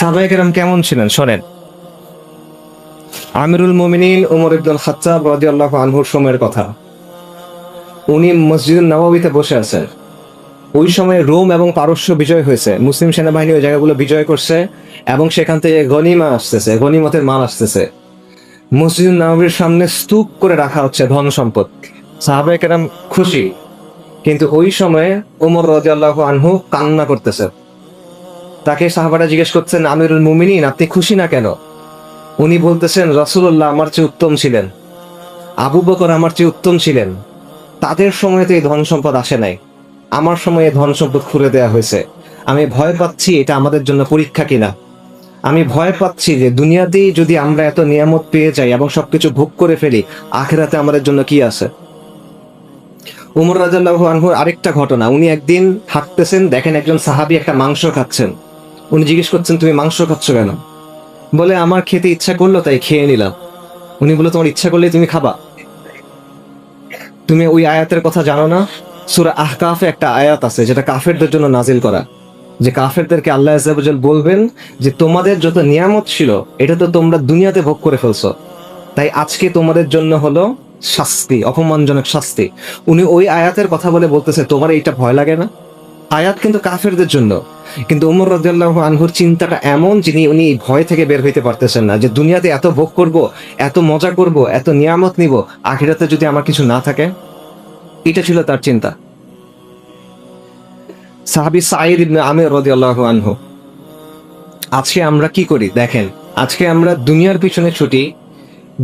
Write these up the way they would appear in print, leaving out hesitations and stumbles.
সাহাবায়ে কেরাম কেমন ছিলেন শোনেন। আমিরুল মুমিনিন উমর ইবনুল খাত্তাব রাদিয়াল্লাহু আনহুর সময়ের কথা। উনি মসজিদুন নববীতে বসে আছেন। ওই সময় রোম এবং পারস্য বিজয় হয়েছে, মুসলিম সেনাবাহিনী ওই জায়গাগুলো বিজয় করছে এবং সেখান থেকে গনিমা আসতেছে, গনিমতের মাল আসতেছে। মসজিদুন নববীর সামনে স্তূপ করে রাখা হচ্ছে ধন সম্পদ। সাহাবায়ে কেরাম খুশি, কিন্তু ওই সময়ে উমর রাদিয়াল্লাহু আনহু কান্না করতেছে। তাকে সাহাবারা জিজ্ঞেস করছেন, আমিরুল মুমিনিন আপনি খুশি না কেন? উনি বলতেছেন, রাসূলুল্লাহ আমার চেয়ে উত্তম ছিলেন, আবু বকর আমার চেয়ে উত্তম ছিলেন, তাদের সময় তো এই ধন সম্পদ আসে নাই, আমার সময়ে ধন সম্পদ খুলে দেওয়া হয়েছে। আমি ভয় পাচ্ছি এটা আমাদের জন্য পরীক্ষা কিনা। আমি ভয় পাচ্ছি যে দুনিয়াতেই যদি আমরা এত নিয়ামত পেয়ে যাই এবং সবকিছু ভোগ করে ফেলি, আখিরাতে আমাদের জন্য কি আছে। উমর রাদিয়াল্লাহু আনহুর আরেকটা ঘটনা, উনি একদিন হাঁটতেছেন, দেখেন একজন সাহাবী একটা মাংস খাচ্ছেন। উনি জিজ্ঞেস করছেন, তুমি মাংস খাচ্ছ কেন? বলে, আমার খেতে ইচ্ছা করলো তাই খেয়ে নিলাম। উনি বলে, তোমার ইচ্ছা করলে তুমি খাবা? তুমি ওই আয়াতের কথা জানো না? সূরা আহকাফে একটা আয়াত আছে যেটা কাফেরদের জন্য নাজিল করা, যে কাফেরদেরকে আল্লাহ আযজা ওয়া জাল্লা বলবেন যে তোমাদের যত নিয়ামত ছিল এটা তো তোমরা দুনিয়াতে ভোগ করে ফেলছো, তাই আজকে তোমাদের জন্য হলো শাস্তি, অপমানজনক শাস্তি। উনি ওই আয়াতের কথা বলে বলতেছে, তোমার এইটা ভয় লাগে না? আয়াত কিন্তু কাফেরদের জন্য, কিন্তু ওমর রাদিয়াল্লাহু আনহুর চিন্তাটা এমন, উনি এই ভয় থেকে বের হইতে পারতেছেন না যে দুনিয়াতে এত ভোগ করব, এত মজা করব, এত নিয়ামত নিব, আখিরাতে যদি আমার কিছু না থাকে। এটা ছিল তার চিন্তা। সাহাবী সাঈদ ইবনে আমির রাদিয়াল্লাহু আনহু। আজকে আমরা কি করি দেখেন, আজকে আমরা দুনিয়ার পিছনে ছুটি,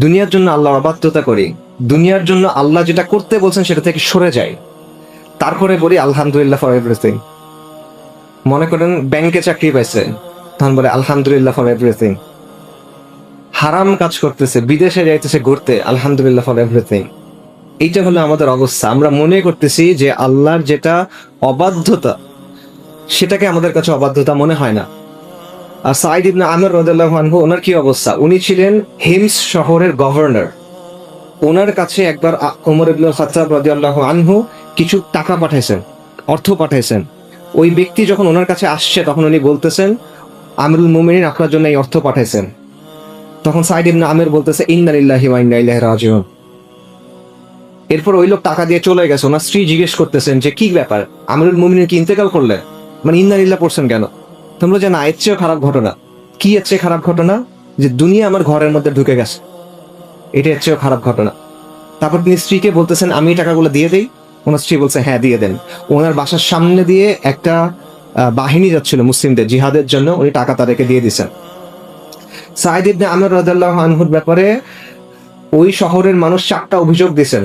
দুনিয়ার জন্য আল্লাহর অবাধ্যতা করি, দুনিয়ার জন্য আল্লাহ যেটা করতে বলছেন সেটা থেকে সরে যাই, তারপরে বলি আলহামদুলিল্লাহ ফর এভরিথিং। মনে করেন ব্যাংকে চাকরি পাইছে, তখন বলে আলহামদুলিল্লাহ ফর এভরিথিং। হারাম কাজ করতেছে, বিদেশে যাইতেছে ঘুরতে, আলহামদুলিল্লাহ ফর এভরিথিং। এইটা হলো আমাদের অবস্থা। আমরা মনে করতেছি যে আল্লাহর যেটা অবাধ্যতা সেটাকে আমাদের কাছে অবাধ্যতা মনে হয় না। আর সাঈদ ইবনে আমির রাদিয়াল্লাহু আনহু, ওনার কি অবস্থা? উনি ছিলেন হিমস শহরের গভর্নর। ওনার কাছে একবার ওমর ইবনুল খাত্তাব রাদিয়াল্লাহু আনহু কিছু টাকা পাঠাইছেন, অর্থ পাঠাইছেন। ওই ব্যক্তি যখন ওনার কাছে আসছে তখন উনি বলতেছেন, আমিরুল মুমিনিন আপনার জন্য এই অর্থ পাঠাইছেন। তখন সাঈদ ইবনে আমির বলতেছে, ইন্না লিল্লাহি ওয়া ইন্না ইলাইহি রাজিউন। এরপর ওই লোক টাকা দিয়ে চলে গেছে। ওনার স্ত্রী জিজ্ঞেস করতেছেন যে কি ব্যাপার, আমিরুল মুমিনিন কি ইন্তেকাল করলেন? মানে ইন্না লিল্লাহ পড়ছেন কেন? তোমরা যে না, এর চেয়েও খারাপ ঘটনা। কি এর চেয়ে খারাপ ঘটনা? যে দুনিয়া আমার ঘরের মধ্যে ঢুকে গেছে, এটা এর চেয়েও খারাপ ঘটনা। তারপর তিনি স্ত্রীকে বলতেছেন, আমি এই টাকাগুলো দিয়ে দেই? ওনার স্ত্রী বলছে, হ্যাঁ দিয়ে দেন। ওনার বাসার সামনে দিয়ে একটা বাহিনী যাচ্ছিল মুসলিমদের জিহাদের জন্য, উনি টাকা তাদেরকে দিয়ে দিচ্ছেন। সাঈদ ইবনে আমির রাদিয়াল্লাহু আনহুর ব্যাপারে ওই শহরের মানুষ 4টা অভিযোগ দিয়েছেন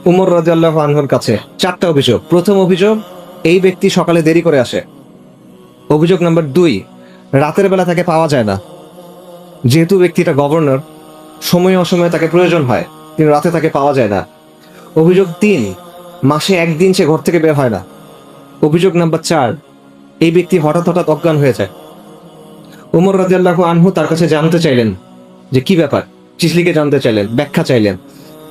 উমর রাদিয়াল্লাহু আনহুর কাছে। 4টা অভিযোগ। প্রথম অভিযোগ, এই ব্যক্তি সকালে দেরি করে আসে। অভিযোগ নাম্বার 2, রাতের বেলা তাকে পাওয়া যায় না, যেহেতু ব্যক্তিটা গভর্নর, সময় অসময়ে তাকে প্রয়োজন হয়, কিন্তু রাতে তাকে পাওয়া যায় না। অভিযোগ 3, মাসে একদিন সে ঘর থেকে বের হয় না। অভিযোগ নাম্বার 4, এই ব্যক্তি হঠাৎ হঠাৎ অজ্ঞান হয়ে যায়। উমর রাদিয়াল্লাহু আনহু তার কাছে জানতে চাইলেন যে কি ব্যাপার, চিঠলিকে জানতে চাইলেন, ব্যাখ্যা চাইলেন।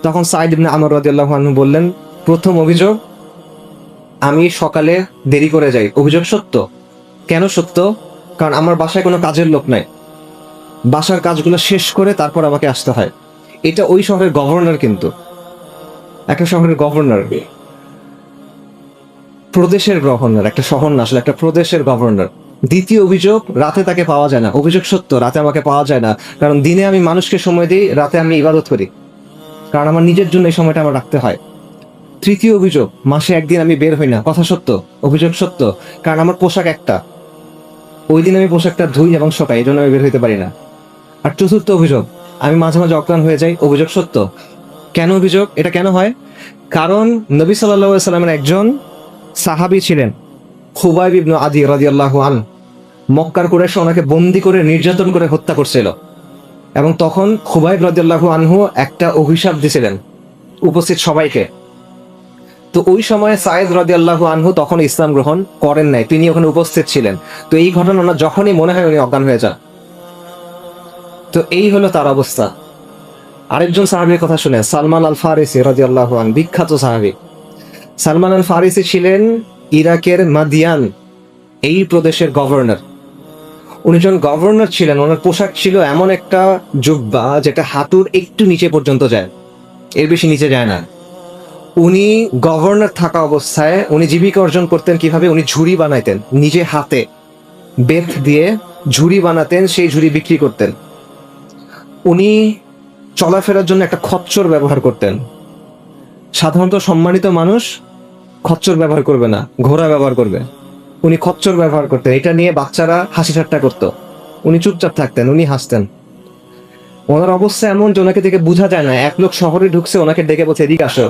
তখন সাঈদ ইবনে আমর রাদিয়াল্লাহু আনহু বললেন, প্রথম অভিযোগ, আমি সকালে দেরি করে যাই। অভিযোগ সত্য। কেন সত্য? কারণ আমার বাসায় কোনো কাজের লোক নাই, বাসার কাজগুলো শেষ করে তারপর আমাকে আসতে হয়। এটা ওই শহরের গভর্নর, কিন্তু একটা শহরের গভর্নর, প্রদেশের গভর্নর, একটা শহর না আসলে, একটা প্রদেশের গভর্নর। দ্বিতীয় অভিযোগ, রাতে তাকে পাওয়া যায় না। অভিযোগ সত্য, রাতে আমাকে পাওয়া যায় না, কারণ দিনে আমি মানুষকে সময় দিই, রাতে আমি ইবাদত করি, কারণ আমার নিজের জন্য এই সময়টা আমার রাখতে হয়। তৃতীয় অভিযোগ, মাসে একদিন আমি বের হই না। কথা সত্য, অভিযোগ সত্য, কারণ আমার পোশাক একটা, ওই দিন আমি পোশাকটা ধুই এবং শোকাই, এই জন্য আমি বের হইতে পারি না। আর চতুর্থ অভিযোগ, আমি মাঝে মাঝে অজ্ঞান হয়ে যাই। অভিযোগ সত্য। কেন অভিযোগ? এটা কেন হয়? কারণ নবী সাল্লাল্লাহু আলাইহি সাল্লামের একজন সাহাবী ছিলেন, খুবাইব ইবনে আদি রাদিয়াল্লাহু আনহু। মক্কার কুরাইশ ওনাকে বন্দি করে নির্যাতন করে হত্যা করছিল, এবং তখন খুবাইব রাদিয়াল্লাহু আনহু একটা অভিশাপ দিয়েছিলেন উপস্থিত সবাইকে। তো ওই সময়ে সাঈদ রাদিয়াল্লাহু আনহু তখন ইসলাম গ্রহণ করেন নাই, তিনি ওখানে উপস্থিত ছিলেন। তো এই ঘটনা ওনার যখনই মনে হয় উনি অজ্ঞান হয়ে যান। তো এই হলো তার অবস্থা। আরেকজন সাহাবীর কথা শুনে, সালমান আল ফারিসি রাদিয়াল্লাহু আনহু, বিখ্যাত সাহাবী। সালমান আল ফারিসি ছিলেন ইরাকের মাদিয়ান এই প্রদেশের গভর্নর। উনি যখন গভর্নর ছিলেন, ওনার পোশাক ছিল এমন একটা জুব্বা যেটা হাঁটুর একটু নিচে পর্যন্ত যায়, এর বেশি নিচে যায় না। উনি গভর্নর থাকা অবস্থায় উনি জীবিকা অর্জন করতেন কিভাবে? উনি ঝুড়ি বানাইতেন নিজে হাতে, বেত দিয়ে ঝুড়ি বানাতেন, সেই ঝুড়ি বিক্রি করতেন। উনি চলাফেরার জন্য একটা খচ্চর ব্যবহার করতেন। সাধারণত সম্মানিত মানুষ খচ্চর ব্যবহার করবে না, ঘোড়া ব্যবহার করবে। উনি খচ্চর ব্যবহার করতেন। এটা নিয়ে বাচ্চারা হাসি ঠাট্টা করতো, উনি চুপচাপ থাকতেন, উনি হাসতেন। ওনার অবস্থা এমন যে ওনাকে দেখে বোঝা যায় না। এক লোক শহরে ঢুকছে, ওনাকে ডেকে বলছে, এদিকে আসো,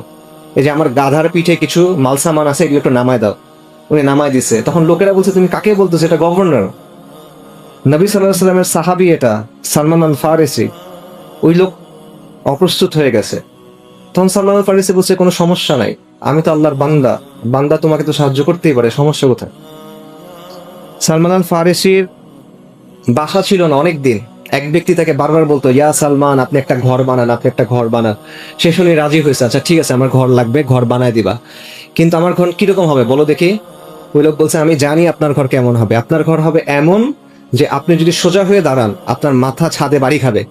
এই যে আমার গাধার পিঠে কিছু মাল সামান আছে, এগুলো একটু নামায় দাও। উনি নামায় দিচ্ছে। তখন লোকেরা বলছে, তুমি কাকে বলতেছো? এটা গভর্নর, নবী সাল্লাল্লাহু আলাইহি ওয়াসাল্লামের সাহাবী, এটা সালমান আল ফারিসি। ওই লোক অপ্রস্তুত হয়ে গেছে। তখন সালমান আল ফারিসি বলছে, কোনো সমস্যা নাই, আমি তো আল্লাহর বান্দা, বান্দা তোমাকে তো সাহায্য করতেই পারে, সমস্যা কোথায়? সালমান আল ফারিসির বাসা ছিল না অনেক দিন। এক ব্যক্তি তাকে বারবার বলতো, ইয়া সালমান, আপনি একটা ঘর বানান, আপনি একটা ঘর বানান। সে শুনে রাজি হয়েছে, আচ্ছা ঠিক আছে, আমার ঘর লাগবে, ঘর বানায় দিবা। কিন্তু আমার ঘর কিরকম হবে বলো দেখি? ওই লোক বলছে, আমি জানি আপনার ঘর কেমন হবে। আপনার ঘর হবে এমন যে আপনি যদি সোজা হয়ে দাঁড়ান, আপনার মাথা ছাদে বাড়ি খাবে,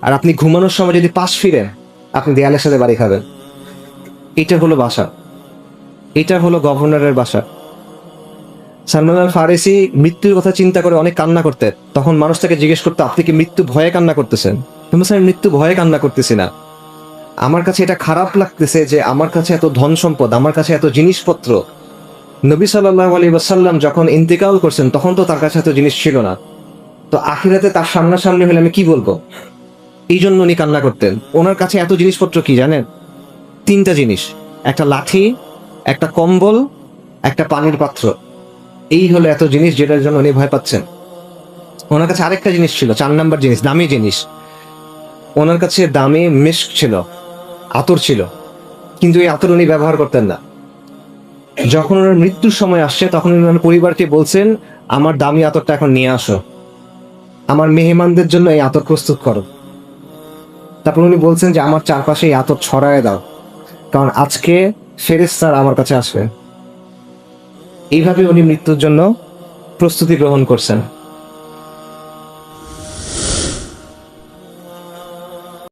আর আপনি ঘুমানোর সময় যদি পাশ ফিরেন, আপনি দেয়ালের সাথে বাড়ি খাবেন। এটা হলো বাসা, এটা হলো গভর্নরের বাসা। সালমান আল ফারিসি মৃত্যুর কথা চিন্তা করে অনেক কান্না করতেন। তখন মানুষ তাকে জিজ্ঞেস করতো, আপনি কি মৃত্যু ভয়ে কান্না করতেছেন? আমি বলছি, আমি মৃত্যু ভয়ে কান্না করতেছি না, আমার কাছে এটা খারাপ লাগতেছে যে আমার কাছে এত ধন সম্পদ, আমার কাছে এত জিনিসপত্র। নবী সাল্লাল্লাহু আলাইহি ওয়াসাল্লাম যখন ইন্তেকাল করছেন, তখন তো তার কাছে এত জিনিস ছিল না। তো আখিরাতে তার সামনাসামনি হলে আমি কি বলবো? এই জন্য উনি কান্না করতেন। ওনার কাছে এত জিনিসপত্র কি জানেন? 3টা জিনিস, একটা লাঠি, একটা কম্বল, একটা পানির পাত্র। এই হলো এত জিনিস যেটার জন্য উনি ভয় পাচ্ছেন। ওনার কাছে আরেকটা জিনিস ছিল, 4 নাম্বার জিনিস, দামি জিনিস। ওনার কাছে দামি মিস্ক ছিল, আতর ছিল, কিন্তু এই আতর উনি ব্যবহার করতেন না। যখন ওনার মৃত্যুর সময় আসছে, তখন ওনার পরিবারকে বলছেন, আমার দামি আতরটা এখন নিয়ে আসো, আমার মেহমানদের জন্য এই আতর প্রস্তুত করো। তারপর উনি বলছেন যে আমার চারপাশে এই আতর ছড়ায় দাও, কারণ আজকে ফেরেশতারা আমার কাছে আসবে। এইভাবে উনি মৃত্যুর জন্য প্রস্তুতি গ্রহণ করছেন।